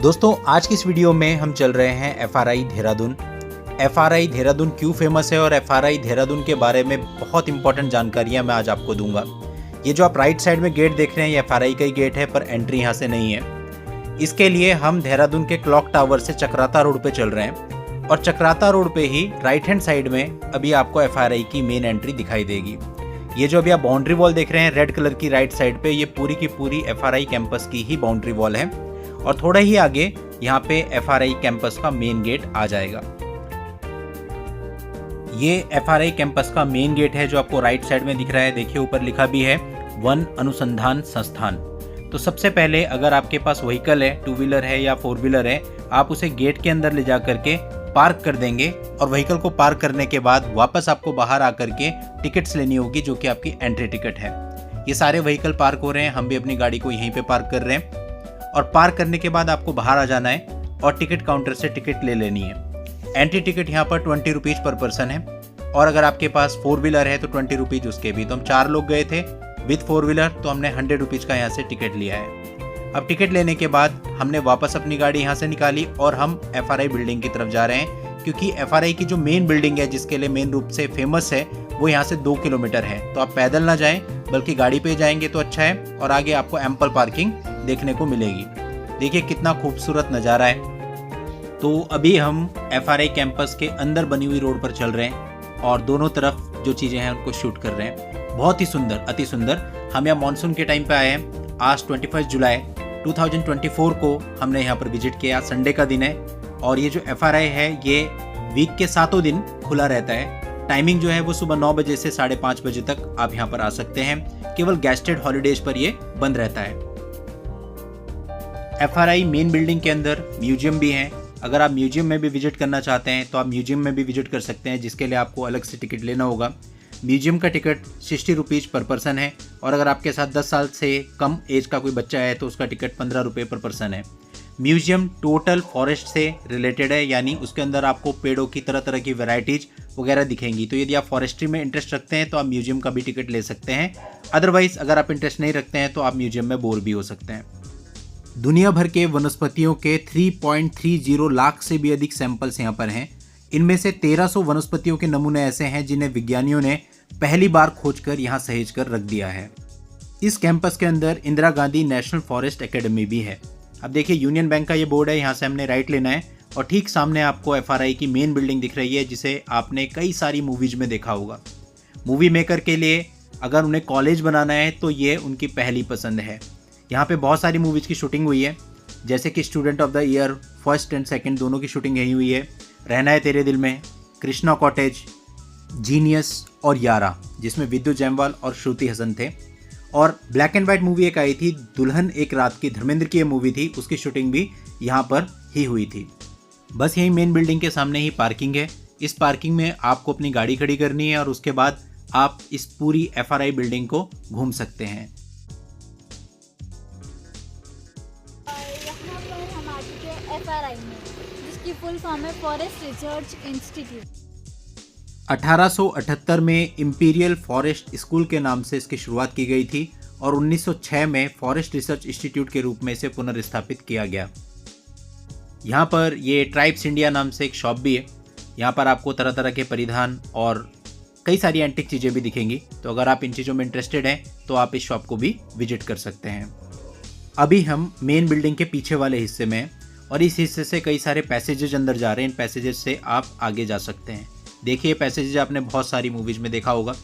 दोस्तों आज की इस वीडियो में हम चल रहे हैं एफआरआई देहरादून। एफआरआई देहरादून क्यों फेमस है और एफआरआई देहरादून के बारे में बहुत इंपॉर्टेंट जानकारियां मैं आज आपको दूंगा। ये जो आप राइट साइड में गेट देख रहे हैं ये एफआरआई का ही गेट है, पर एंट्री यहाँ से नहीं है। इसके लिए हम देहरादून के क्लॉक टावर से चक्राता रोड पे चल रहे हैं और चक्राता रोड पे ही राइट हैंड साइड में अभी आपको एफआरआई की मेन एंट्री दिखाई देगी। ये जो अभी आप बाउंड्री वॉल देख रहे हैं रेड कलर की राइट साइड पे, ये पूरी की पूरी एफआरआई कैंपस की ही बाउंड्री वॉल है और थोड़ा ही आगे यहाँ पे एफआरआई कैंपस का मेन गेट आ जाएगा। ये एफआरआई कैंपस का मेन गेट है जो आपको राइट साइड में दिख रहा है। देखिए ऊपर लिखा भी है वन अनुसंधान संस्थान। तो सबसे पहले अगर आपके पास व्हीकल है, टू व्हीलर है या फोर व्हीलर है, आप उसे गेट के अंदर ले जा करके पार्क कर देंगे और व्हीकल को पार्क करने के बाद वापस आपको बाहर आकर के टिकट्स लेनी होगी जो कि आपकी एंट्री टिकट है। ये सारे व्हीकल पार्क हो रहे हैं, हम भी अपनी गाड़ी को यहीं पे पार्क कर रहे हैं और पार्क करने के बाद आपको बाहर आ जाना है और टिकट काउंटर से टिकट ले लेनी है। एंट्री टिकट यहाँ पर 20 रुपीज़ पर पर्सन है और अगर आपके पास फोर व्हीलर है तो 20 रुपीज़ उसके भी। तो हम 4 लोग गए थे विद फोर व्हीलर, तो हमने 100 रुपीज़ का यहाँ से टिकट लिया है। अब टिकट लेने के बाद हमने वापस अपनी गाड़ी यहाँ से निकाली और हम एफआरआई बिल्डिंग की तरफ जा रहे हैं, क्योंकि एफआरआई की जो मेन बिल्डिंग है जिसके लिए मेन रूप से फेमस है वो यहाँ से 2 किलोमीटर है। तो आप पैदल ना जाएं बल्कि गाड़ी पे जाएंगे तो अच्छा है और आगे आपको एम्पल पार्किंग देखने को मिलेगी। देखिए कितना खूबसूरत नज़ारा है। तो अभी हम एफआरआई कैंपस के अंदर बनी हुई रोड पर चल रहे हैं और दोनों तरफ जो चीज़ें हैं उनको शूट कर रहे हैं। बहुत ही सुंदर, अति सुंदर। हम यहाँ मानसून के टाइम पे आए हैं। आज 21 जुलाई 2024 को हमने यहाँ पर विजिट किया। संडे का दिन है और ये जो एफआरआई है ये वीक के 7 दिन खुला रहता है। टाइमिंग जो है वो सुबह 9 बजे से 5:30 बजे तक आप यहाँ पर आ सकते हैं। केवल गेस्टेड हॉलीडेज पर ये बंद रहता है। एफआरआई मेन बिल्डिंग के अंदर म्यूजियम भी है। अगर आप म्यूजियम में भी विजिट करना चाहते हैं तो आप म्यूजियम में भी विजिट कर सकते हैं, जिसके लिए आपको अलग से टिकट लेना होगा। म्यूजियम का टिकट 60 रुपीज़ पर पर्सन है और अगर आपके साथ 10 साल से कम एज का कोई बच्चा है तो उसका टिकट 15 रुपये पर पर्सन है। म्यूजियम टोटल फॉरेस्ट से रिलेटेड है, यानी उसके अंदर आपको पेड़ों की तरह तरह की वैरायटीज वगैरह दिखेंगी। तो यदि आप फॉरेस्ट्री में इंटरेस्ट रखते हैं तो आप म्यूजियम का भी टिकट ले सकते हैं। अदरवाइज अगर आप इंटरेस्ट नहीं रखते हैं तो आप म्यूजियम में बोर भी हो सकते हैं। दुनिया भर के वनस्पतियों के 3.30 लाख से भी अधिक सैंपल्स यहाँ पर हैं। इनमें से 1300 वनस्पतियों के नमूने ऐसे हैं जिन्हें विज्ञानियों ने पहली बार खोजकर यहाँ सहेज कर रख दिया है। इस कैंपस के अंदर Indira Gandhi national forest academy भी है। अब देखिए यूनियन बैंक का ये बोर्ड है, यहाँ से हमने राइट लेना है और ठीक सामने आपको एफआरआई की मेन बिल्डिंग दिख रही है जिसे आपने कई सारी मूवीज में देखा होगा। मूवी मेकर के लिए अगर उन्हें कॉलेज बनाना है तो ये उनकी पहली पसंद है। यहाँ पे बहुत सारी मूवीज़ की शूटिंग हुई है, जैसे कि student of the year first and second दोनों की शूटिंग यहीं हुई है। रहना है तेरे दिल में, कृष्णा कॉटेज, जीनियस और यारा जिसमें विद्यु जैमवाल और श्रुति हसन थे। और ब्लैक एंड वाइट मूवी एक आई थी दुल्हन एक रात की, धर्मेंद्र की ये मूवी थी, उसकी शूटिंग भी यहाँ पर ही हुई थी। बस यही मेन बिल्डिंग के सामने ही पार्किंग है। इस पार्किंग में आपको अपनी गाड़ी खड़ी करनी है और उसके बाद आप इस पूरी एफआरआई बिल्डिंग को घूम सकते हैं। एफआरआई में जिसकी फुल फॉर्म है फॉरेस्ट रिसर्च इंस्टीट्यूट। 1878 में इंपीरियल फॉरेस्ट स्कूल के नाम से इसकी शुरुआत की गई थी और 1906 में फॉरेस्ट रिसर्च इंस्टीट्यूट के रूप में इसे पुनर्स्थापित किया गया। यहाँ पर ये ट्राइब्स इंडिया नाम से एक शॉप भी है। यहाँ पर आपको तरह तरह के परिधान और कई सारी एंटिक चीज़ें भी दिखेंगी। तो अगर आप इन चीज़ों में इंटरेस्टेड हैं तो आप इस शॉप को भी विजिट कर सकते हैं। अभी हम मेन बिल्डिंग के पीछे वाले हिस्से में और इस हिस्से से कई सारे पैसेजेज अंदर जा रहे हैं। इन पैसेजेज से आप आगे जा सकते हैं। देखिए पैसेजेज आपने बहुत सारी मूवीज़ में देखा होगा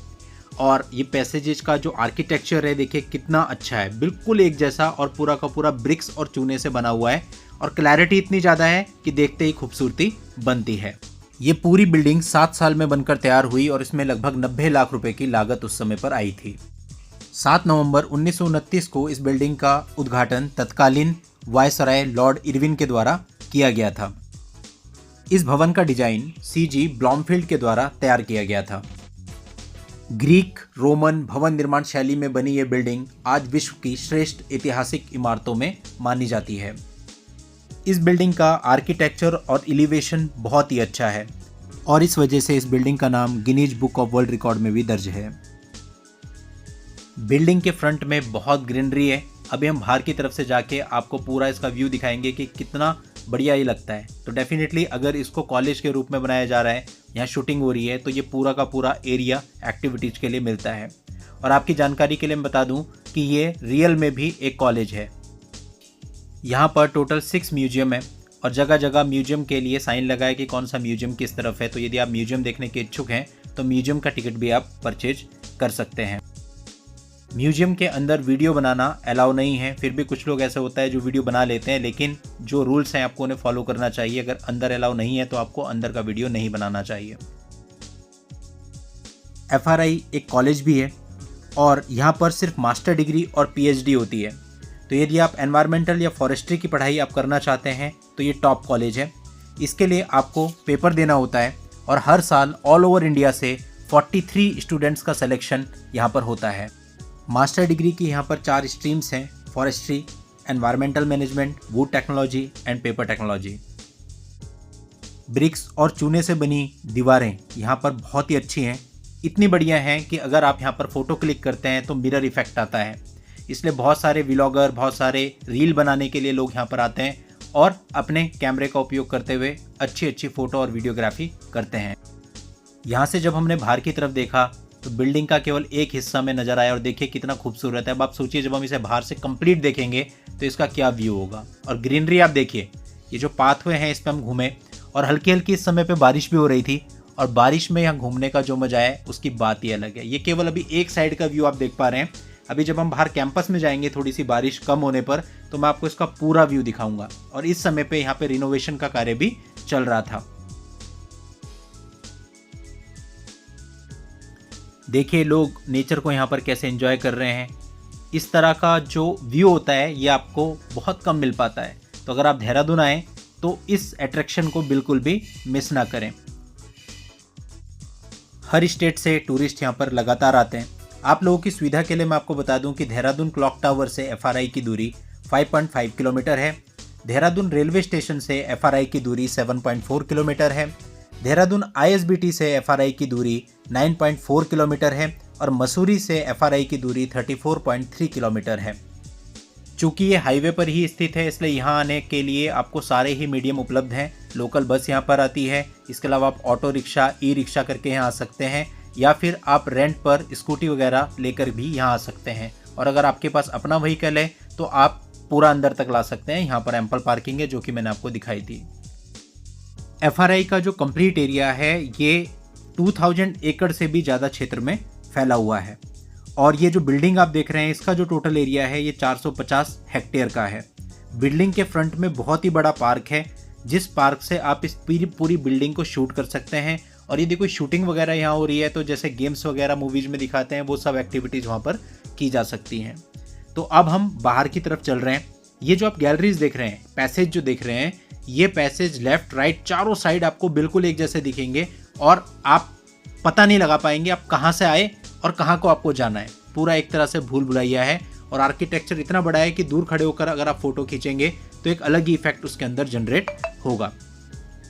और ये पैसेजेज का जो आर्किटेक्चर है देखिए कितना अच्छा है, बिल्कुल एक जैसा और पूरा का पूरा ब्रिक्स और चूने से बना हुआ है और क्लैरिटी इतनी ज़्यादा है कि देखते ही खूबसूरती बनती है। ये पूरी बिल्डिंग 7 साल में बनकर तैयार हुई और इसमें लगभग 90 लाख रुपए की लागत उस समय पर आई थी। 7 नवंबर 1929 को इस बिल्डिंग का उद्घाटन तत्कालीन वायसराय लॉर्ड इरविन के द्वारा किया गया था। इस भवन का डिजाइन सीजी ब्लॉमफील्ड के द्वारा तैयार किया गया था। ग्रीक रोमन भवन निर्माण शैली में बनी यह बिल्डिंग आज विश्व की श्रेष्ठ ऐतिहासिक इमारतों में मानी जाती है। इस बिल्डिंग का आर्किटेक्चर और एलिवेशन बहुत ही अच्छा है और इस वजह से इस बिल्डिंग का नाम Guinness book of world record में भी दर्ज है। बिल्डिंग के फ्रंट में बहुत ग्रीनरी है, अभी हम बाहर की तरफ से जाके आपको पूरा इसका व्यू दिखाएंगे कि कितना बढ़िया ये लगता है। तो डेफिनेटली अगर इसको कॉलेज के रूप में बनाया जा रहा है, यहाँ शूटिंग हो रही है, तो ये पूरा का पूरा एरिया एक्टिविटीज़ के लिए मिलता है। और आपकी जानकारी के लिए मैं बता दूं कि ये रियल में भी एक कॉलेज है। यहाँ पर टोटल 6 म्यूजियम है और जगह जगह म्यूजियम के लिए साइन लगा है कि कौन सा म्यूजियम किस तरफ है। तो यदि आप म्यूजियम देखने के इच्छुक हैं तो म्यूजियम का टिकट भी आप परचेज कर सकते हैं। म्यूजियम के अंदर वीडियो बनाना अलाउ नहीं है, फिर भी कुछ लोग ऐसे होता है जो वीडियो बना लेते हैं, लेकिन जो रूल्स हैं आपको उन्हें फॉलो करना चाहिए। अगर अंदर अलाउ नहीं है तो आपको अंदर का वीडियो नहीं बनाना चाहिए। FRI एक कॉलेज भी है और यहाँ पर सिर्फ मास्टर डिग्री और PhD होती है। तो यदि आप एनवायरमेंटल या फॉरेस्ट्री की पढ़ाई आप करना चाहते हैं तो ये टॉप कॉलेज है। इसके लिए आपको पेपर देना होता है और हर साल ऑल ओवर इंडिया से 43 स्टूडेंट्स का सिलेक्शन यहाँ पर होता है। मास्टर डिग्री की यहाँ पर 4 स्ट्रीम्स हैं, forestry, environmental management, wood technology and paper technology. Bricks और चूने से बनी दीवारें यहाँ पर बहुत ही अच्छी हैं, इतनी बढ़िया हैं कि अगर आप यहाँ पर फ़ोटो क्लिक करते हैं तो मिरर इफेक्ट आता है। इसलिए बहुत सारे व्लॉगर, बहुत सारे रील बनाने के लिए लोग यहाँ पर आते हैं और अपने कैमरे का उपयोग करते हुए अच्छी अच्छी फ़ोटो और वीडियोग्राफी करते हैं। यहाँ से जब हमने बाहर की तरफ देखा तो बिल्डिंग का केवल एक हिस्सा में नज़र आया और देखिए कितना खूबसूरत है। अब आप सोचिए जब हम इसे बाहर से कंप्लीट देखेंगे तो इसका क्या व्यू होगा। और ग्रीनरी आप देखिए, ये जो पाथवे हैं इस पर हम घूमे और हल्की हल्की इस समय पे बारिश भी हो रही थी और बारिश में यहाँ घूमने का जो मजा है उसकी बात ही अलग है। ये केवल अभी एक साइड का व्यू आप देख पा रहे हैं। अभी जब हम बाहर कैंपस में जाएंगे थोड़ी सी बारिश कम होने पर तो मैं आपको इसका पूरा व्यू दिखाऊंगा। और इस समय पे यहाँ पे रिनोवेशन का कार्य भी चल रहा था। देखिए लोग नेचर को यहाँ पर कैसे एंजॉय कर रहे हैं। इस तरह का जो व्यू होता है ये आपको बहुत कम मिल पाता है। तो अगर आप देहरादून आए तो इस अट्रैक्शन को बिल्कुल भी मिस ना करें। हर स्टेट से टूरिस्ट यहाँ पर लगातार आते हैं। आप लोगों की सुविधा के लिए मैं आपको बता दूं कि देहरादून क्लॉक टावर से FRI की दूरी 5.5 किलोमीटर है। देहरादून रेलवे स्टेशन से FRI की दूरी 7.4 किलोमीटर है। देहरादून ISBT से FRI की दूरी 9.4 किलोमीटर है और मसूरी से FRI की दूरी 34.3 किलोमीटर है। चूँकि ये हाईवे पर ही स्थित है इसलिए यहाँ आने के लिए आपको सारे ही मीडियम उपलब्ध हैं। लोकल बस यहाँ पर आती है, इसके अलावा आप ऑटो रिक्शा, ई रिक्शा करके यहाँ आ सकते हैं या फिर आप रेंट पर स्कूटी वगैरह लेकर भी यहाँ आ सकते हैं। और अगर आपके पास अपना व्हीकल है तो आप पूरा अंदर तक ला सकते हैं। यहाँ पर एम्पल पार्किंग है जो कि मैंने आपको दिखाई थी। FRI का जो कंप्लीट एरिया है ये 2000 एकड़ से भी ज़्यादा क्षेत्र में फैला हुआ है और ये जो बिल्डिंग आप देख रहे हैं इसका जो टोटल एरिया है ये 450 हेक्टेयर का है। बिल्डिंग के फ्रंट में बहुत ही बड़ा पार्क है जिस पार्क से आप इस पूरी बिल्डिंग को शूट कर सकते हैं। और यदि कोई शूटिंग वगैरह यहाँ हो रही है तो जैसे गेम्स वगैरह मूवीज़ में दिखाते हैं वो सब एक्टिविटीज़ वहाँ पर की जा सकती हैं। तो अब हम बाहर की तरफ चल रहे हैं। ये जो आप गैलरीज देख रहे हैं, पैसेज जो देख रहे हैं, ये पैसेज लेफ्ट राइट चारों साइड आपको बिल्कुल एक जैसे दिखेंगे और आप पता नहीं लगा पाएंगे आप कहाँ से आए और कहाँ को आपको जाना है। पूरा एक तरह से भूल भुलैया है और आर्किटेक्चर इतना बड़ा है कि दूर खड़े होकर अगर आप फोटो खींचेंगे तो एक अलग ही इफेक्ट उसके अंदर जनरेट होगा।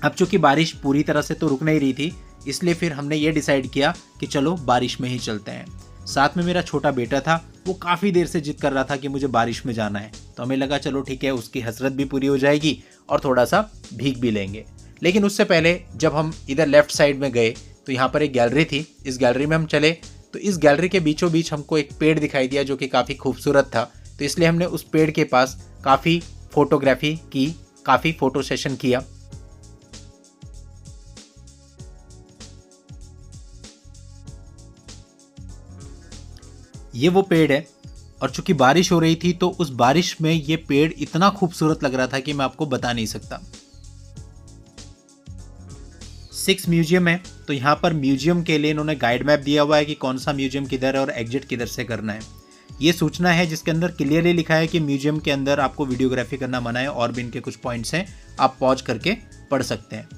अब चूंकि बारिश पूरी तरह से तो रुक नहीं रही थी इसलिए फिर हमने ये डिसाइड किया कि चलो बारिश में ही चलते हैं। साथ में मेरा छोटा बेटा था, वो काफ़ी देर से जिद कर रहा था कि मुझे बारिश में जाना है। तो हमें लगा चलो ठीक है, उसकी हसरत भी पूरी हो जाएगी और थोड़ा सा भीग भी लेंगे। लेकिन उससे पहले जब हम इधर लेफ्ट साइड में गए तो यहाँ पर एक गैलरी थी। इस गैलरी में हम चले तो इस गैलरी के बीचों बीच हमको एक पेड़ दिखाई दिया जो कि काफ़ी खूबसूरत था। तो इसलिए हमने उस पेड़ के पास काफ़ी फोटोग्राफी की, काफ़ी फ़ोटो सेशन किया। ये वो पेड़ है और चूंकि बारिश हो रही थी तो उस बारिश में ये पेड़ इतना खूबसूरत लग रहा था कि मैं आपको बता नहीं सकता। 6 म्यूजियम है तो यहाँ पर म्यूजियम के लिए इन्होंने गाइड मैप दिया हुआ है कि कौन सा म्यूजियम किधर है और एग्जिट किधर से करना है। ये सूचना है जिसके अंदर क्लियरली लिखा है कि म्यूजियम के अंदर आपको वीडियोग्राफी करना मना है और भी इनके कुछ पॉइंट्स हैं, आप पॉज करके पढ़ सकते हैं।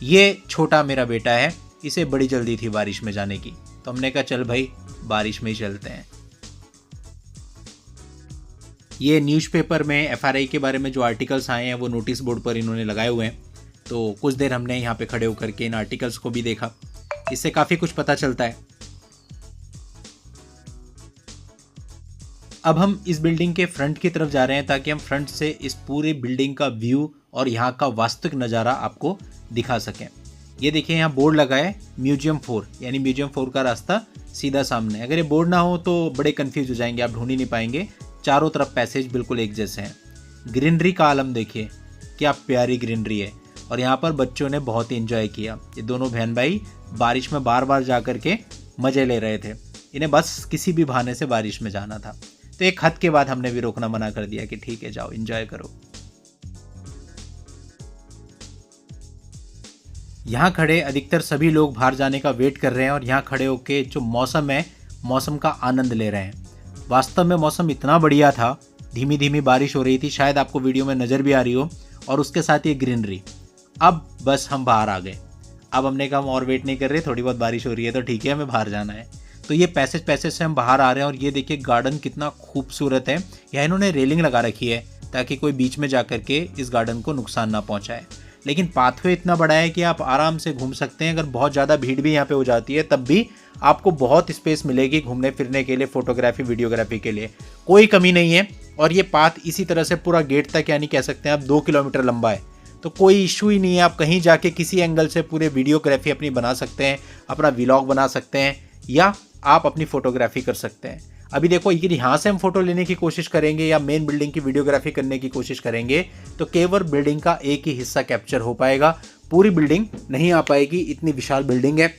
ये छोटा मेरा बेटा है, इसे बड़ी जल्दी थी बारिश में जाने की, तो हमने कहा चल भाई बारिश में ही चलते हैं। ये न्यूज़पेपर में FRI के बारे में जो आर्टिकल्स आए हैं वो नोटिस बोर्ड पर इन्होंने लगाए हुए हैं। तो कुछ देर हमने यहाँ पे खड़े होकर के इन आर्टिकल्स को भी देखा, इससे काफ़ी कुछ पता चलता है। अब हम इस बिल्डिंग के फ्रंट की तरफ जा रहे हैं ताकि हम फ्रंट से इस पूरी बिल्डिंग का व्यू और यहाँ का वास्तविक नज़ारा आपको दिखा सकें। ये देखिए यहाँ बोर्ड लगा है म्यूजियम 4, यानी म्यूजियम 4 का रास्ता सीधा सामने। अगर ये बोर्ड ना हो तो बड़े कंफ्यूज हो जाएंगे, आप ढूंढ ही नहीं पाएंगे। चारों तरफ पैसेज बिल्कुल एक जैसे हैं। ग्रीनरी का आलम देखिए, क्या प्यारी ग्रीनरी है। और यहाँ पर बच्चों ने बहुत ही एंजॉय किया। ये दोनों बहन भाई बारिश में बार बार जा कर के मज़े ले रहे थे। इन्हें बस किसी भी बहाने से बारिश में जाना था। तो एक हद के बाद हमने भी रोकना मना कर दिया कि ठीक है, जाओ एंजॉय करो। यहाँ खड़े अधिकतर सभी लोग बाहर जाने का वेट कर रहे हैं और यहाँ खड़े होके जो मौसम है, मौसम का आनंद ले रहे हैं। वास्तव में मौसम इतना बढ़िया था, धीमी धीमी बारिश हो रही थी, शायद आपको वीडियो में नज़र भी आ रही हो, और उसके साथ ये ग्रीनरी। अब बस हम बाहर आ गए। अब हमने कहा हम और वेट नहीं कर रहे, थोड़ी बहुत बारिश हो रही है तो ठीक है, हमें बाहर जाना है। तो ये पैसेज से हम बाहर आ रहे हैं और ये देखिए गार्डन कितना खूबसूरत है। यहाँ इन्होंने रेलिंग लगा रखी है ताकि कोई बीच में जा कर के इस गार्डन को नुकसान ना पहुँचाए। लेकिन पाथवे इतना बड़ा है कि आप आराम से घूम सकते हैं। अगर बहुत ज़्यादा भीड़ भी यहाँ पे हो जाती है तब भी आपको बहुत स्पेस मिलेगी घूमने फिरने के लिए, फोटोग्राफी वीडियोग्राफी के लिए कोई कमी नहीं है। और ये पाथ इसी तरह से पूरा गेट तक, यानी कह सकते हैं आप 2 किलोमीटर लंबा है, तो कोई इशू ही नहीं है। आप कहीं जाके किसी एंगल से पूरे वीडियोग्राफी अपनी बना सकते हैं, अपना व्लॉग बना सकते हैं, या आप अपनी फोटोग्राफी कर सकते हैं। अभी देखो, ये यहाँ से हम फोटो लेने की कोशिश करेंगे या मेन बिल्डिंग की वीडियोग्राफी करने की कोशिश करेंगे तो केवल बिल्डिंग का एक ही हिस्सा कैप्चर हो पाएगा, पूरी बिल्डिंग नहीं आ पाएगी। इतनी विशाल बिल्डिंग है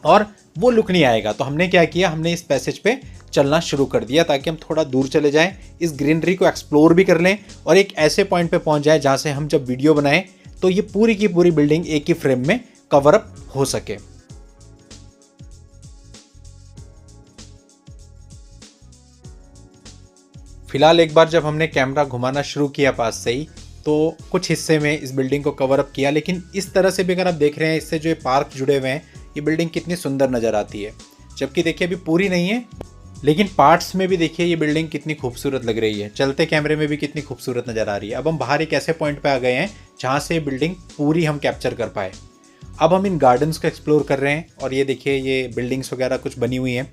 और वो लुक नहीं आएगा। तो हमने क्या किया, हमने इस पैसेज पे चलना शुरू कर दिया ताकि हम थोड़ा दूर चले जाएं, इस ग्रीनरी को एक्सप्लोर भी कर लें और एक ऐसे पॉइंट पे पहुंच जाए जहां से हम जब वीडियो बनाएं तो ये पूरी की पूरी बिल्डिंग एक ही फ्रेम में कवर अप हो सके। फिलहाल एक बार जब हमने कैमरा घुमाना शुरू किया पास से ही, तो कुछ हिस्से में इस बिल्डिंग को कवर अप किया। लेकिन इस तरह से भी अगर आप देख रहे हैं, इससे जो पार्क जुड़े हुए हैं, ये बिल्डिंग कितनी सुंदर नज़र आती है। जबकि देखिए अभी पूरी नहीं है, लेकिन पार्ट्स में भी देखिए ये बिल्डिंग कितनी खूबसूरत लग रही है। चलते कैमरे में भी कितनी खूबसूरत नज़र आ रही है। अब हम बाहर एक ऐसे पॉइंट पे आ गए हैं जहाँ से ये बिल्डिंग पूरी हम कैप्चर कर पाए। अब हम इन गार्डन्स को एक्सप्लोर कर रहे हैं और ये देखिए ये बिल्डिंग्स वगैरह कुछ बनी हुई हैं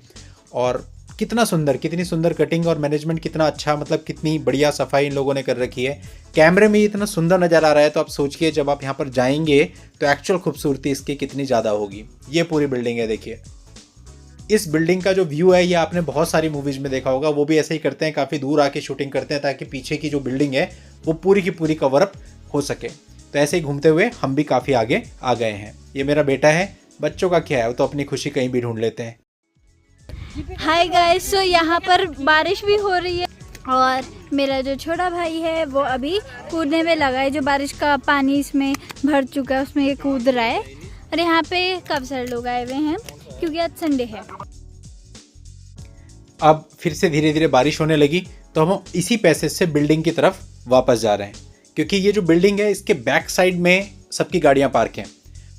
और कितना सुंदर, कितनी सुंदर कटिंग और मैनेजमेंट कितना अच्छा, मतलब कितनी बढ़िया सफाई इन लोगों ने कर रखी है। कैमरे में इतना सुंदर नज़र आ रहा है तो आप सोचिए जब आप यहाँ पर जाएंगे तो एक्चुअल खूबसूरती इसकी कितनी ज़्यादा होगी। ये पूरी बिल्डिंग है, देखिए। इस बिल्डिंग का जो व्यू है ये आपने बहुत सारी मूवीज़ में देखा होगा, वो भी ऐसे ही करते हैं, काफ़ी दूर आके शूटिंग करते हैं ताकि पीछे की जो बिल्डिंग है वो पूरी की पूरी कवर अप हो सके। तो ऐसे ही घूमते हुए हम भी काफ़ी आगे आ गए हैं। ये मेरा बेटा है, बच्चों का क्या है, वो तो अपनी खुशी कहीं भी ढूंढ लेते हैं। हाय गाइस, सो यहाँ पर बारिश भी हो रही है और मेरा जो छोटा भाई है वो अभी कूदने में लगा है। जो बारिश का पानी इसमें भर चुका है उसमें ये कूद रहा है। और यहाँ पे काफ़ी सारे लोग आए हुए हैं क्योंकि आज संडे है। अब फिर से धीरे धीरे बारिश होने लगी तो हम इसी पैसेज से बिल्डिंग की तरफ वापस जा रहे हैं, क्योंकि ये जो बिल्डिंग है इसके बैक साइड में सबकी गाड़ियाँ पार्क हैं।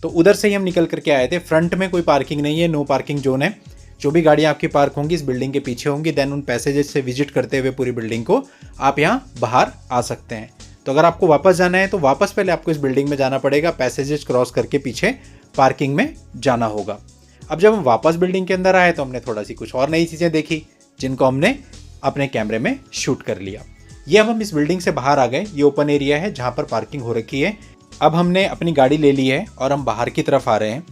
तो उधर से ही हम निकल करके आए थे। फ्रंट में कोई पार्किंग नहीं है, नो पार्किंग जोन है। जो भी गाड़ियाँ आपकी पार्क होंगी इस बिल्डिंग के पीछे होंगी। देन उन पैसेजेस से विजिट करते हुए पूरी बिल्डिंग को आप यहाँ बाहर आ सकते हैं। तो अगर आपको वापस जाना है तो वापस पहले आपको इस बिल्डिंग में जाना पड़ेगा, पैसेजेस क्रॉस करके पीछे पार्किंग में जाना होगा। अब जब हम वापस बिल्डिंग के अंदर आए तो हमने थोड़ा सी कुछ और नई चीज़ें देखी जिनको हमने अपने कैमरे में शूट कर लिया। ये अब हम इस बिल्डिंग से बाहर आ गए। ये ओपन एरिया है जहाँ पर पार्किंग हो रखी है। अब हमने अपनी गाड़ी ले ली है और हम बाहर की तरफ आ रहे हैं।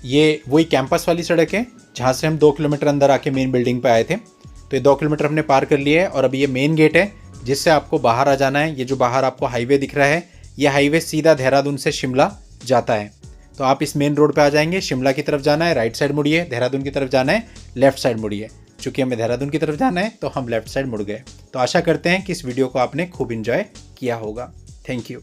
ये वही कैंपस वाली सड़क है जहाँ से हम 2 किलोमीटर अंदर आके मेन बिल्डिंग पे आए थे। तो ये 2 किलोमीटर हमने पार कर लिया है और अभी ये मेन गेट है जिससे आपको बाहर आ जाना है। ये जो बाहर आपको हाईवे दिख रहा है, ये हाईवे सीधा देहरादून से शिमला जाता है। तो आप इस मेन रोड पे आ जाएंगे। शिमला की तरफ जाना है राइट साइड मुड़िए, देहरादून की तरफ जाना है लेफ्ट साइड मुड़िए। चूँकि हमें देहरादून की तरफ जाना है तो हम लेफ्ट साइड मुड़ गए। तो आशा करते हैं कि इस वीडियो को आपने खूब इंजॉय किया होगा। Thank you.